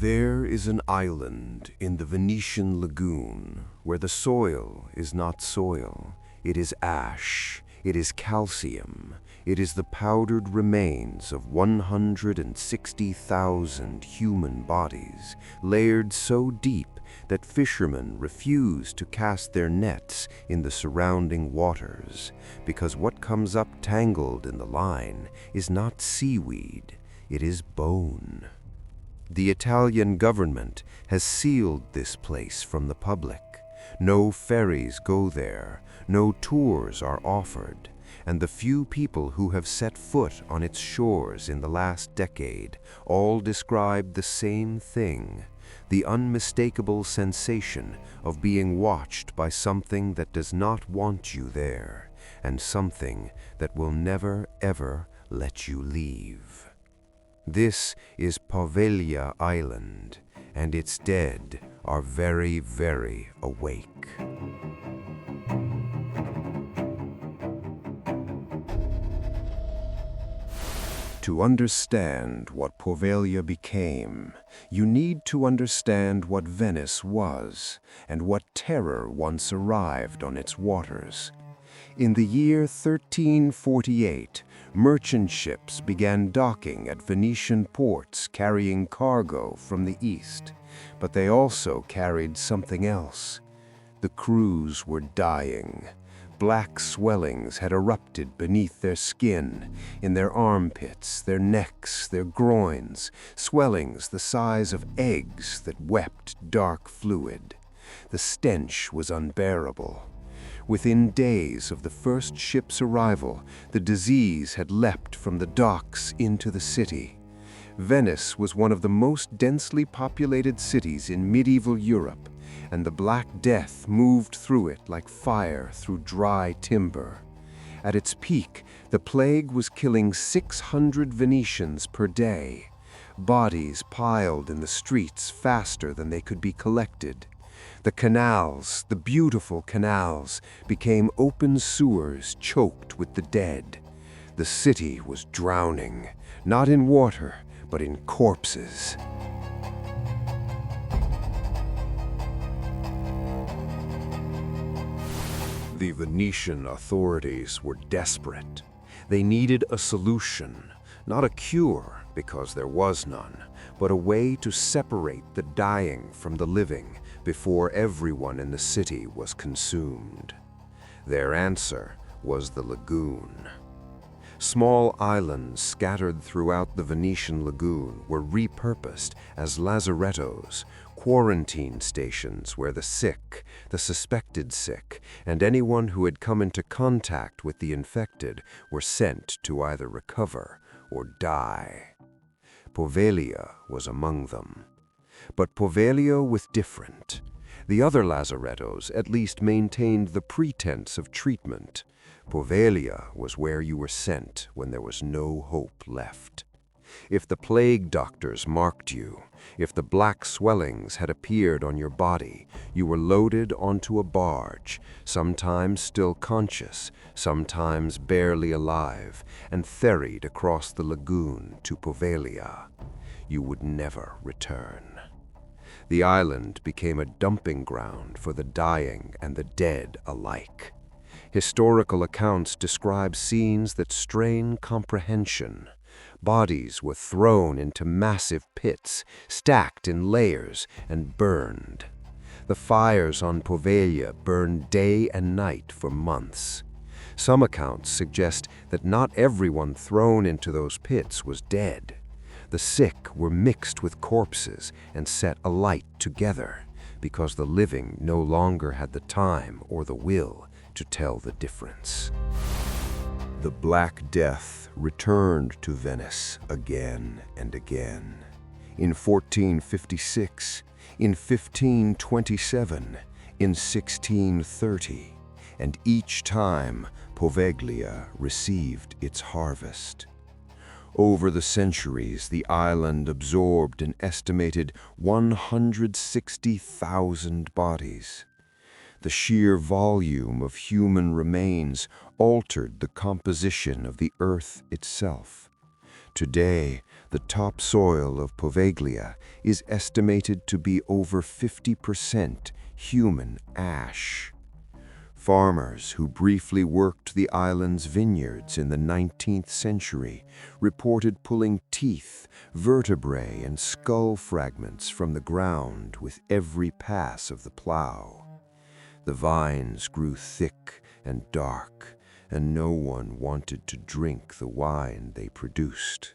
There is an island in the Venetian Lagoon where the soil is not soil, it is ash, it is calcium, it is the powdered remains of 160,000 human bodies, layered so deep that fishermen refuse to cast their nets in the surrounding waters, because what comes up tangled in the line is not seaweed, it is bone. The Italian government has sealed this place from the public. No ferries go there, no tours are offered, and the few people who have set foot on its shores in the last decade all describe the same thing, the unmistakable sensation of being watched by something that does not want you there, and something that will never, ever let you leave. This is Poveglia Island, and its dead are very, very awake. To understand what Poveglia became, you need to understand what Venice was, and what terror once arrived on its waters. In the year 1348, merchant ships began docking at Venetian ports carrying cargo from the east, but they also carried something else. The crews were dying. Black swellings had erupted beneath their skin, in their armpits, their necks, their groins, swellings the size of eggs that wept dark fluid. The stench was unbearable. Within days of the first ship's arrival, the disease had leapt from the docks into the city. Venice was one of the most densely populated cities in medieval Europe, and the Black Death moved through it like fire through dry timber. At its peak, the plague was killing 600 Venetians per day. Bodies piled in the streets faster than they could be collected. The canals, the beautiful canals, became open sewers choked with the dead. The city was drowning, not in water, but in corpses. The Venetian authorities were desperate. They needed a solution, not a cure, because there was none, but a way to separate the dying from the living before everyone in the city was consumed. Their answer was the lagoon. Small islands scattered throughout the Venetian Lagoon were repurposed as lazarettos, quarantine stations where the sick, the suspected sick, and anyone who had come into contact with the infected were sent to either recover or die. Poveglia was among them. But Poveglia was different. The other lazarettos at least maintained the pretense of treatment. Poveglia was where you were sent when there was no hope left. If the plague doctors marked you, if the black swellings had appeared on your body, you were loaded onto a barge, sometimes still conscious, sometimes barely alive, and ferried across the lagoon to Poveglia. You would never return. The island became a dumping ground for the dying and the dead alike. Historical accounts describe scenes that strain comprehension. Bodies were thrown into massive pits, stacked in layers, and burned. The fires on Poveglia burned day and night for months. Some accounts suggest that not everyone thrown into those pits was dead. The sick were mixed with corpses and set alight together, because the living no longer had the time or the will to tell the difference. The Black Death returned to Venice again and again. In 1456, in 1527, in 1630, and each time Poveglia received its harvest. Over the centuries, the island absorbed an estimated 160,000 bodies. The sheer volume of human remains altered the composition of the earth itself. Today, the topsoil of Poveglia is estimated to be over 50% human ash. Farmers who briefly worked the island's vineyards in the 19th century reported pulling teeth, vertebrae, and skull fragments from the ground with every pass of the plow. The vines grew thick and dark, and no one wanted to drink the wine they produced.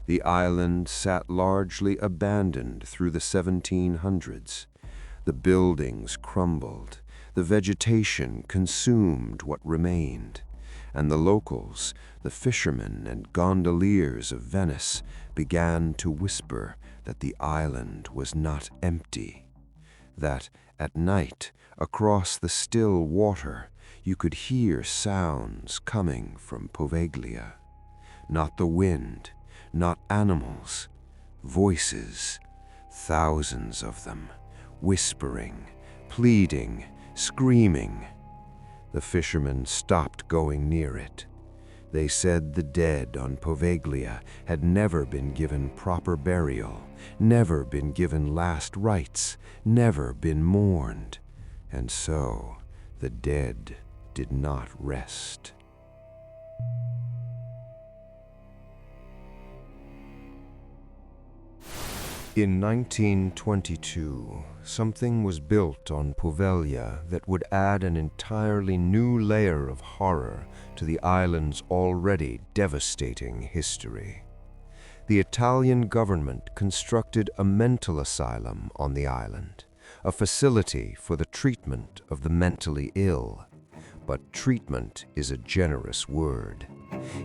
The island sat largely abandoned through the 1700s. The buildings crumbled, the vegetation consumed what remained, and the locals, the fishermen and gondoliers of Venice, began to whisper that the island was not empty, that at night, across the still water, you could hear sounds coming from Poveglia. Not the wind, not animals, voices, thousands of them, whispering, pleading, screaming. The fishermen stopped going near it. They said the dead on Poveglia had never been given proper burial, never been given last rites, never been mourned, and so the dead did not rest. In 1922, something was built on Poveglia that would add an entirely new layer of horror to the island's already devastating history. The Italian government constructed a mental asylum on the island, a facility for the treatment of the mentally ill. But treatment is a generous word.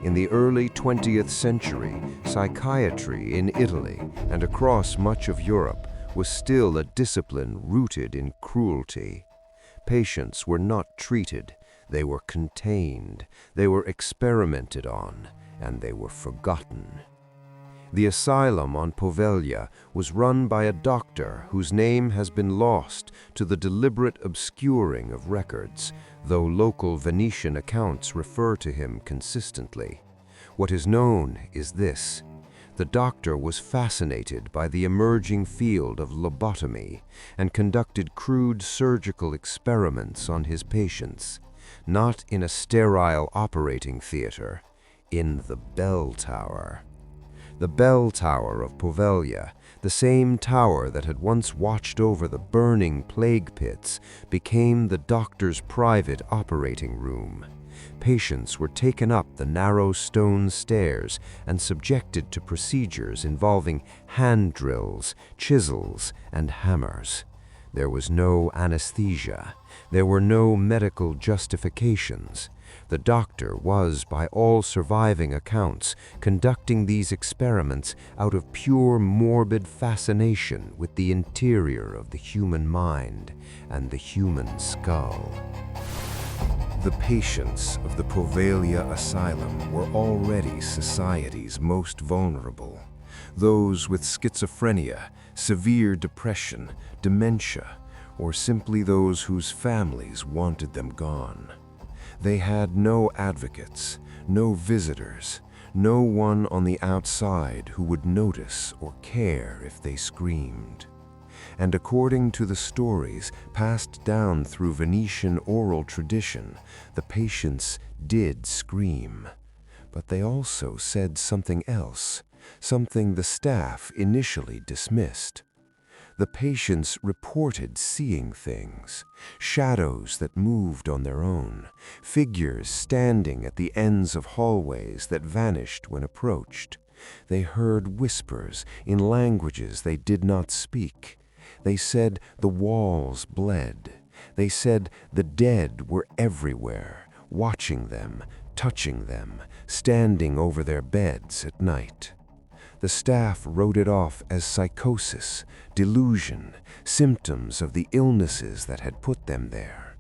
In the early 20th century, psychiatry in Italy and across much of Europe was still a discipline rooted in cruelty. Patients were not treated, they were contained, they were experimented on, and they were forgotten. The asylum on Poveglia was run by a doctor whose name has been lost to the deliberate obscuring of records, though local Venetian accounts refer to him consistently. What is known is this: the doctor was fascinated by the emerging field of lobotomy and conducted crude surgical experiments on his patients, not in a sterile operating theater, in the bell tower. The bell tower of Poveglia, the same tower that had once watched over the burning plague pits, became the doctor's private operating room. Patients were taken up the narrow stone stairs and subjected to procedures involving hand drills, chisels, and hammers. There was no anesthesia. There were no medical justifications. The doctor was, by all surviving accounts, conducting these experiments out of pure morbid fascination with the interior of the human mind and the human skull. The patients of the Poveglia Asylum were already society's most vulnerable. Those with schizophrenia, severe depression, dementia, or simply those whose families wanted them gone. They had no advocates, no visitors, no one on the outside who would notice or care if they screamed. And according to the stories passed down through Venetian oral tradition, the patients did scream. But they also said something else, something the staff initially dismissed. The patients reported seeing things, shadows that moved on their own, figures standing at the ends of hallways that vanished when approached. They heard whispers in languages they did not speak. They said the walls bled. They said the dead were everywhere, watching them, touching them, standing over their beds at night. The staff wrote it off as psychosis, delusion, symptoms of the illnesses that had put them there.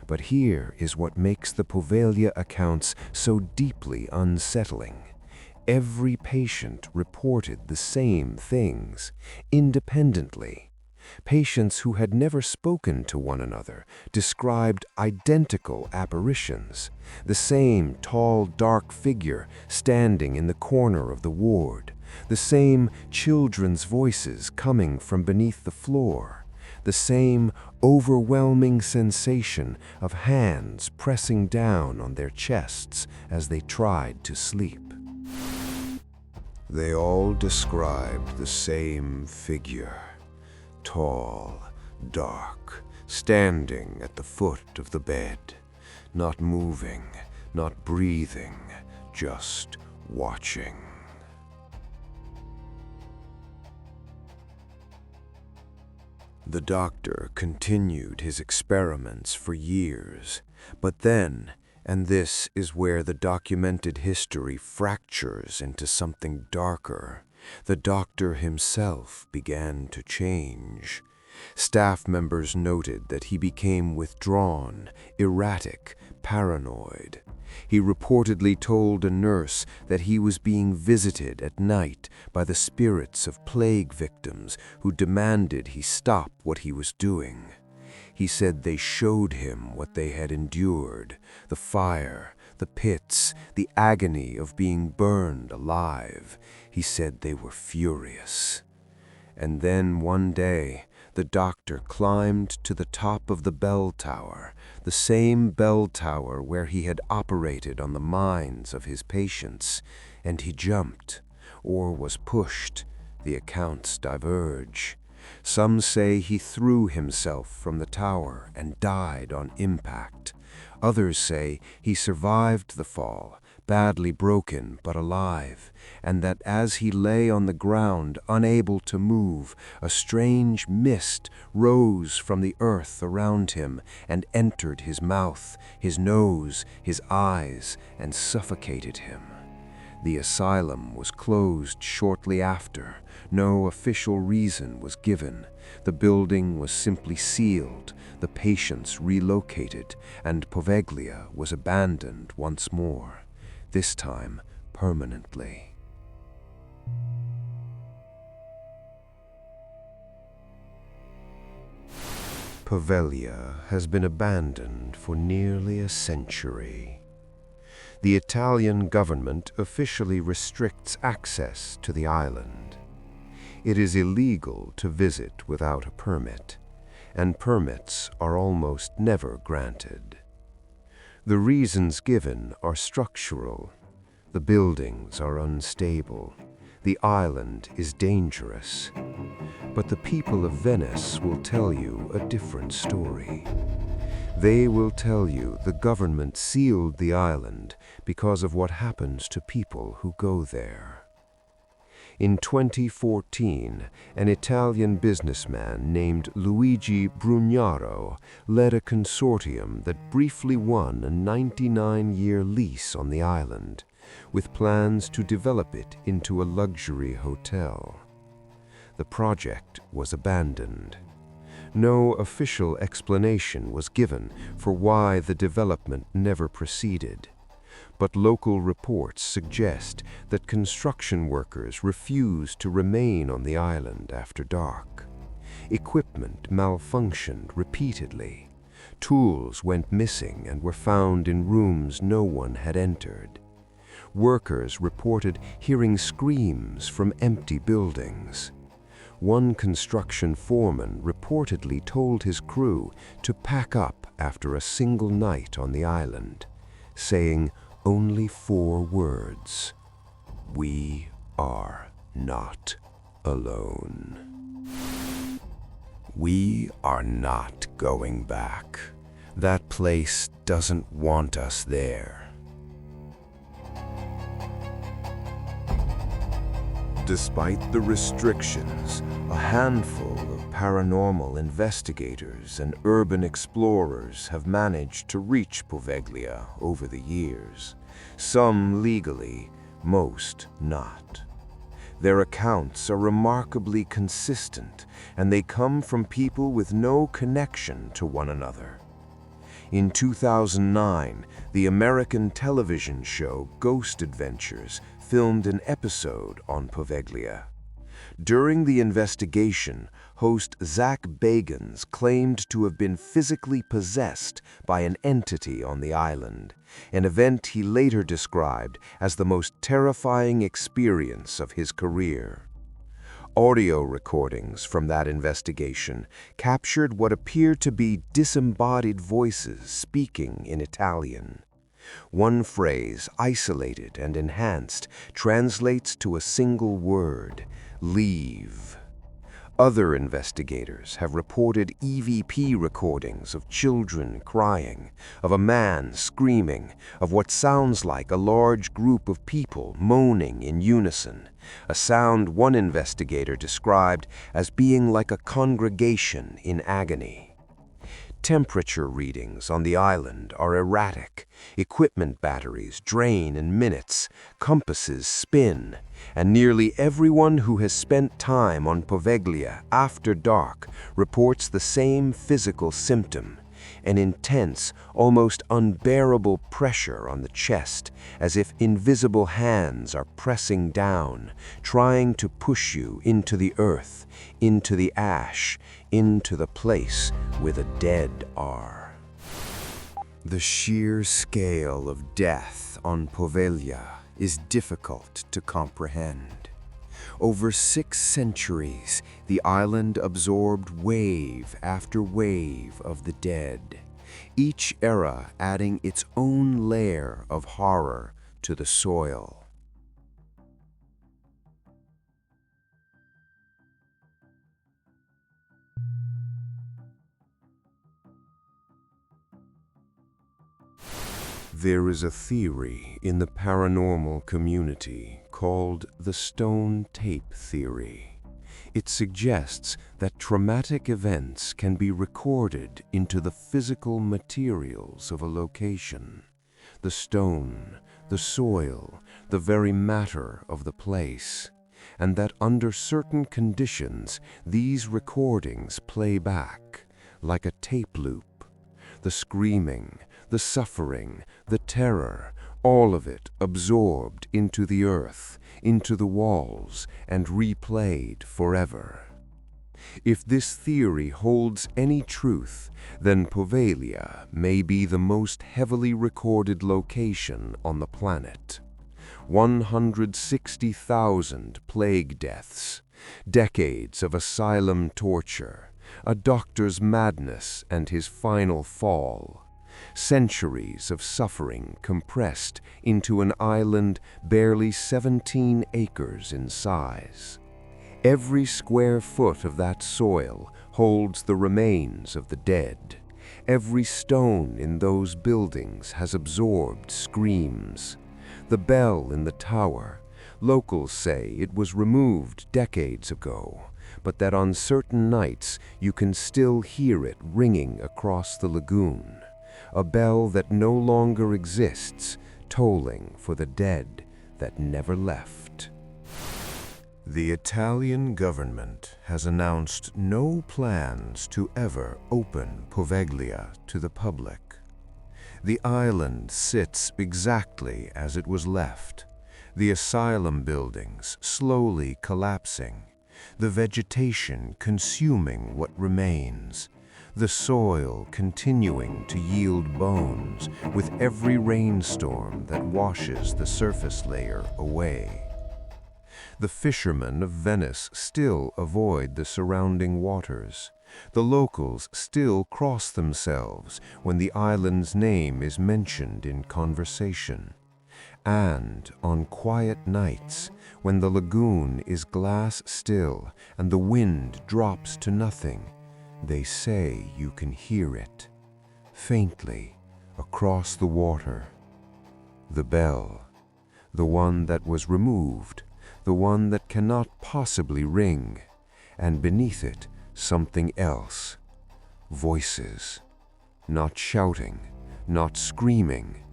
But here is what makes the Poveglia accounts so deeply unsettling. Every patient reported the same things, independently. Patients who had never spoken to one another described identical apparitions, the same tall, dark figure standing in the corner of the ward, the same children's voices coming from beneath the floor, the same overwhelming sensation of hands pressing down on their chests as they tried to sleep. They all described the same figure, tall, dark, standing at the foot of the bed, not moving, not breathing, just watching. The doctor continued his experiments for years, but then, and this is where the documented history fractures into something darker, the doctor himself began to change. Staff members noted that he became withdrawn, erratic, paranoid. He reportedly told a nurse that he was being visited at night by the spirits of plague victims who demanded he stop what he was doing. He said they showed him what they had endured, the fire, the pits, the agony of being burned alive. He said they were furious. And then one day, the doctor climbed to the top of the bell tower, the same bell tower where he had operated on the minds of his patients, and he jumped, or was pushed. The accounts diverge. Some say he threw himself from the tower and died on impact. Others say he survived the fall, badly broken but alive, and that as he lay on the ground, unable to move, a strange mist rose from the earth around him and entered his mouth, his nose, his eyes, and suffocated him. The asylum was closed shortly after. No official reason was given. The building was simply sealed, the patients relocated, and Poveglia was abandoned once more, this time permanently. Poveglia has been abandoned for nearly a century. The Italian government officially restricts access to the island. It is illegal to visit without a permit, and permits are almost never granted. The reasons given are structural. The buildings are unstable. The island is dangerous. But the people of Venice will tell you a different story. They will tell you the government sealed the island because of what happens to people who go there. In 2014, an Italian businessman named Luigi Brugnaro led a consortium that briefly won a 99-year lease on the island, with plans to develop it into a luxury hotel. The project was abandoned. No official explanation was given for why the development never proceeded, but local reports suggest that construction workers refused to remain on the island after dark. Equipment malfunctioned repeatedly. Tools went missing and were found in rooms no one had entered. Workers reported hearing screams from empty buildings. One construction foreman reportedly told his crew to pack up after a single night on the island, saying only 4 words: "We are not alone." We are not going back. That place doesn't want us there. Despite the restrictions, a handful of paranormal investigators and urban explorers have managed to reach Poveglia over the years, some legally, most not. Their accounts are remarkably consistent, and they come from people with no connection to one another. In 2009, the American television show Ghost Adventures filmed an episode on Poveglia. During the investigation, host Zach Bagans claimed to have been physically possessed by an entity on the island, an event he later described as the most terrifying experience of his career. Audio recordings from that investigation captured what appeared to be disembodied voices speaking in Italian. One phrase, isolated and enhanced, translates to a single word: leave. Other investigators have reported EVP recordings of children crying, of a man screaming, of what sounds like a large group of people moaning in unison, a sound one investigator described as being like a congregation in agony. Temperature readings on the island are erratic. Equipment batteries drain in minutes, compasses spin, and nearly everyone who has spent time on Poveglia after dark reports the same physical symptom: an intense, almost unbearable pressure on the chest, as if invisible hands are pressing down, trying to push you into the earth, into the ash, into the place where the dead are. The sheer scale of death on Poveglia is difficult to comprehend. Over 6 centuries, the island absorbed wave after wave of the dead, each era adding its own layer of horror to the soil. There is a theory in the paranormal community called the stone tape theory. It suggests that traumatic events can be recorded into the physical materials of a location: the stone, the soil, the very matter of the place, and that under certain conditions these recordings play back, like a tape loop. The screaming, the suffering, the terror, all of it absorbed into the earth, into the walls, and replayed forever. If this theory holds any truth, then Poveglia may be the most heavily recorded location on the planet. 160,000 plague deaths, decades of asylum torture, a doctor's madness and his final fall. Centuries of suffering compressed into an island barely 17 acres in size. Every square foot of that soil holds the remains of the dead. Every stone in those buildings has absorbed screams. The bell in the tower, locals say it was removed decades ago, but that on certain nights you can still hear it ringing across the lagoon. A bell that no longer exists, tolling for the dead that never left. The Italian government has announced no plans to ever open Poveglia to the public. The island sits exactly as it was left, the asylum buildings slowly collapsing, the vegetation consuming what remains, the soil continuing to yield bones with every rainstorm that washes the surface layer away. The fishermen of Venice still avoid the surrounding waters. The locals still cross themselves when the island's name is mentioned in conversation. And on quiet nights, when the lagoon is glass still and the wind drops to nothing, they say you can hear it, faintly, across the water. The bell, the one that was removed, the one that cannot possibly ring, and beneath it, something else. Voices, not shouting, not screaming,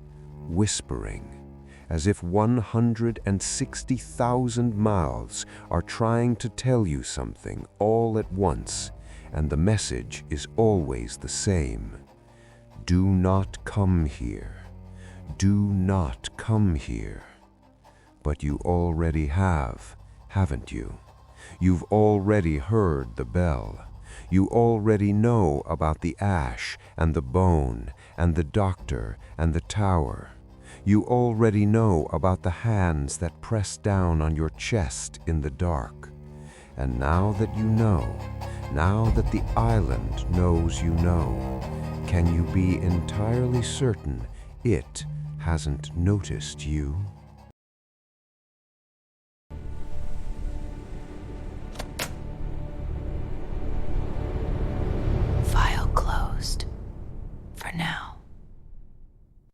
whispering, as if 160,000 mouths are trying to tell you something all at once, and the message is always the same. Do not come here. Do not come here. But you already have, haven't you? You've already heard the bell. You already know about the ash and the bone and the doctor and the tower. You already know about the hands that press down on your chest in the dark. And now that you know, now that the island knows you know, can you be entirely certain it hasn't noticed you?